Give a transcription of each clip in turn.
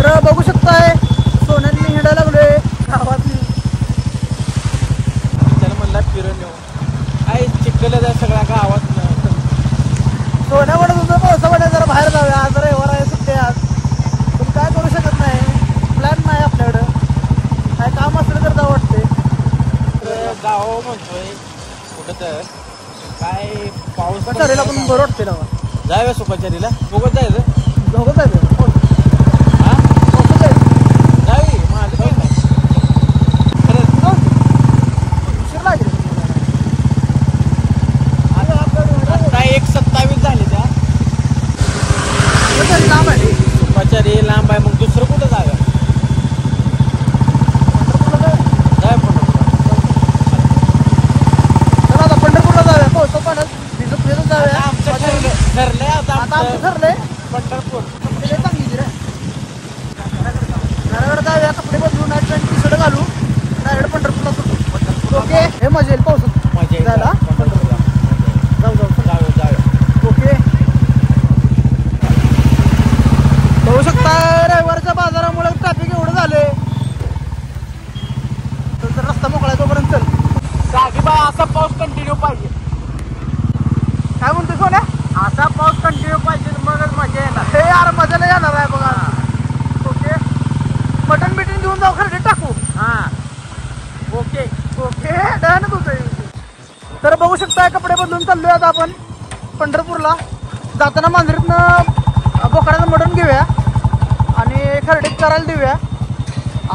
तर बघू शकताय सोन्यांनी हिंडायला लागलोय गावात. त्याला म्हणला फिरून येऊ काय चिखल जाय सगळ्या गावात. सोन्या म्हणत होतं पावसामध्ये जरा बाहेर जाऊया, आज रविवार आहे, सुट्टी आज. पण काय करू शकत नाही, प्लॅन नाही आपल्याकडं. काय काम असलं तर जावं वाटते. गाव म्हणतोय कुठं तर काय पाऊस सुखाचारीला पण बरं वाटते ना. जाऊया सुखाचारीला बघत जायचं. दोघं जायचं हा दोघं जायचं. जावी माझं काही नाही खरंच. उशीर लागेल. आता 1:27 झाले त्या. लांब आहे सुखाचारी लांब आहे, मग दुसरं कुठं जाऊया. पंढरपूरला जाऊया. पावसा पाण्यात भिजत भिजत जाऊया. आमचं ठरलंय आता आमचं ठरलंय पंढरपूर. चांगली रे घराकडे जाऊया, कपडे बदलून टी शर्ट घालू, डायरेक्ट पंढरपूरला सुटू. ओके. हे मजा येईल पावसात मजा जायला. जाऊया. ओके. बघू शकता रविवारच्या बाजारामुळे ट्रॅफिक एवढं झालंय. तर रस्ता मोकळा आहे तोपर्यंत चल. साहेबा असा पाऊस कंटिन्यू पाहिजे. काय म्हणतो सोन्या? असा पाऊस कंटिन्यू पाहिजे मगच मजा येणार. हे यार मजाला येणार आहे बघा. ओके. मटन बिटन घेऊन जाऊ, खरेदी टाकू. हा ओके. ओके डन होतोय. तर बघू शकता कपडे बदलून चाललोय आता आपण पंढरपूरला. जाताना मांजरीतनं बोकडाचं मटण घेऊया आणि खरेदी करायला देऊया.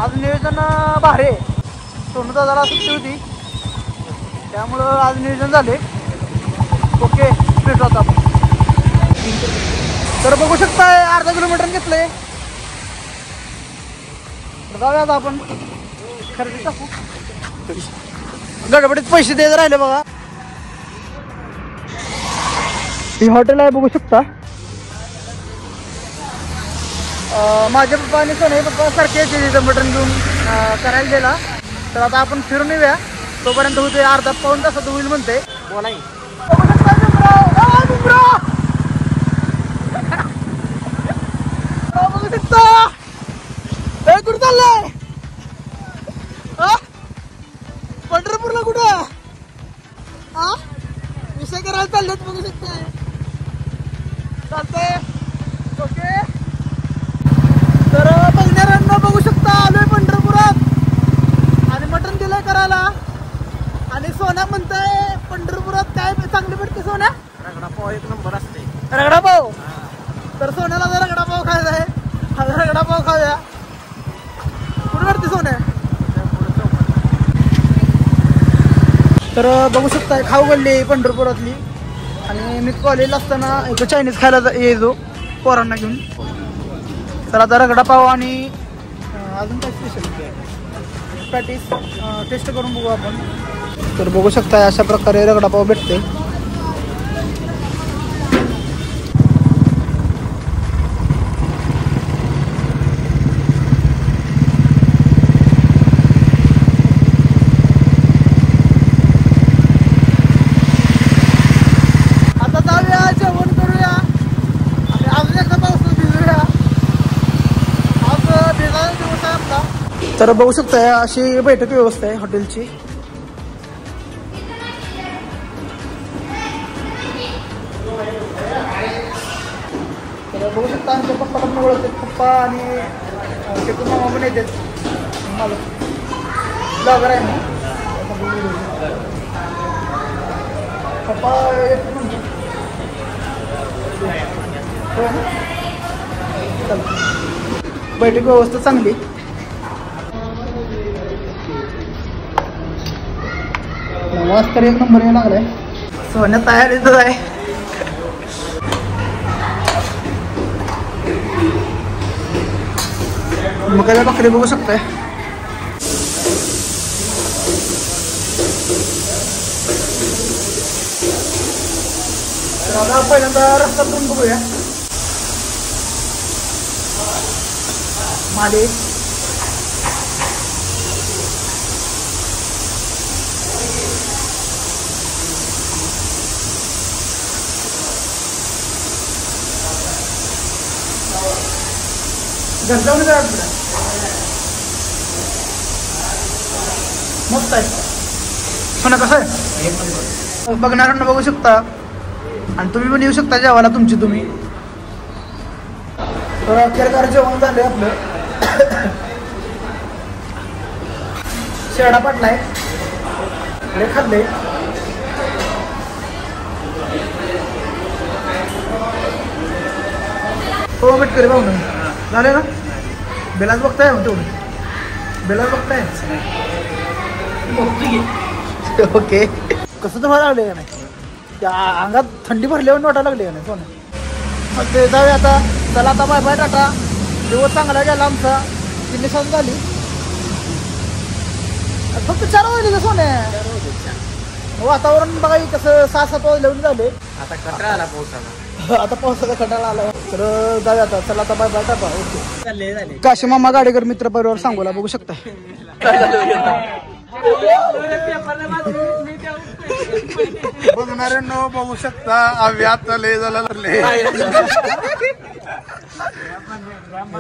आज नियोजन भारी आहे. सोनू दादाला सुट्टी होती त्यामुळं आज नियोजन झाले. ओके भेटू आता आपण. तर बघू शकताय अर्धा किलोमीटर घेतलंय. जाऊया आता आपण खरेदी टाकू. गडबडीत पैसे देत राहिले बघा. ही हॉटेल आहे बघू शकता. माझे पप्पा आणि सोने पप्पा सारखे तिथं मटण घेऊन करायला दिला. तर आता आपण फिरून येऊया. तोपर्यंत होते अर्धा पाऊण तासात होईल म्हणते. बोला कुठं चाललंय? पंढरपूरला कुठं विषय करायला चाललेत बघू शकताय. चालतंय. ओके. तर बघणाऱ्यांना बघू शकता आलोय पंढरपुरात आणि मटण दिलंय करायला. आणि सोन्या म्हणताय पंढरपुरात काय चांगली भेटते सोन्या? रगडापाव एक नंबर असते. रगडापाव. तर सोन्याला जर रगडापाव खायचा आहे, हा रगडापाव खाऊया. कुठे भेटते सोन्या? तर बघू शकताय खाऊ गल्ली पंढरपुरातली. आणि मी कॉलेजला असताना एक चायनीज खायला यायचो पोरांना घेऊन. तर आता रगडापाव आणि अजून काय स्पेशल पॅटीस टेस्ट करून बघू आपण. तर बघू शकताय अशा प्रकारे रगडापाव भेटते. तर बघू शकताय अशी बैठक व्यवस्था आहे हॉटेलची. तर बघू शकता आमच्या पप्पा पण ओळखतात. पप्पा आणि शेकू मामा पण येतात. मला ब्लॉगर आहे ना पप्पा येतात म्हणजे. बैठक व्यवस्था चांगली. नवाज तर एक नंबर यायला लागलाय. सोन्या तयार येतच आहे. मग काय बकरी बघू शकताय. तर आता पहिल्यांदा रस्ता करून बघूया. माले घरच्यावर काय आपलं मस्त आहे. सोना कसं आहे बघणाऱ्यांना बघू शकता आणि तुम्ही पण येऊ शकता जेवायला तुमची तुम्ही. तर अखेरकार जेवण झालंय आपलं. शेडा पाटलाय खाल्ले. हो भेटकरी भाऊ ना झाले ना. बेलाच बघताय मग तेवढं बेलाच बघताय. ओके कसं तुम्हाला लागले का नाही त्या अंगात थंडी भरल्यावर वाटायला लागली का नाही सोनं. मग ते जाऊया आता. चला आता बाय बाय टाटा. दिवस चांगला गेला आमचा 3 दिवस झाली. फक्त 4 वाजले का सोने. वातावरण बघा कसं 6-7 वाजल्यावर झाले. आता कचरा आला पावसाला. आता पावसाचा कंटाळा आला. तर जाऊया आता. चला आता बाय बाय टाटा. ओके झाले काशी मामा गाडेकर मित्र परिवार सांगोला बघू शकता. बघणाऱ्यांना बघू शकता आम्ही आता लय झाला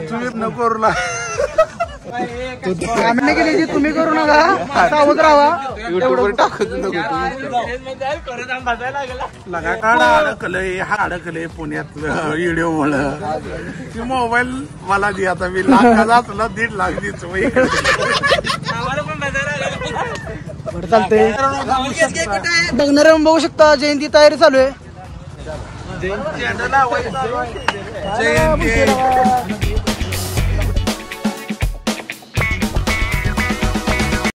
तुम्ही नको करू आम्ही नाही केली तुम्ही करू नका. सावध राहा. युट्यूबवर टाकत अडकलंय हा अडकलंय पुण्यातलं व्हिडिओ मुळे मोबाईल मला दे आता. मी लाखाचा तुला 1.5 लाख देतो. बरं चालतंय. बघणारे बघू शकता जयंती तयारी चालू आहे. जयंती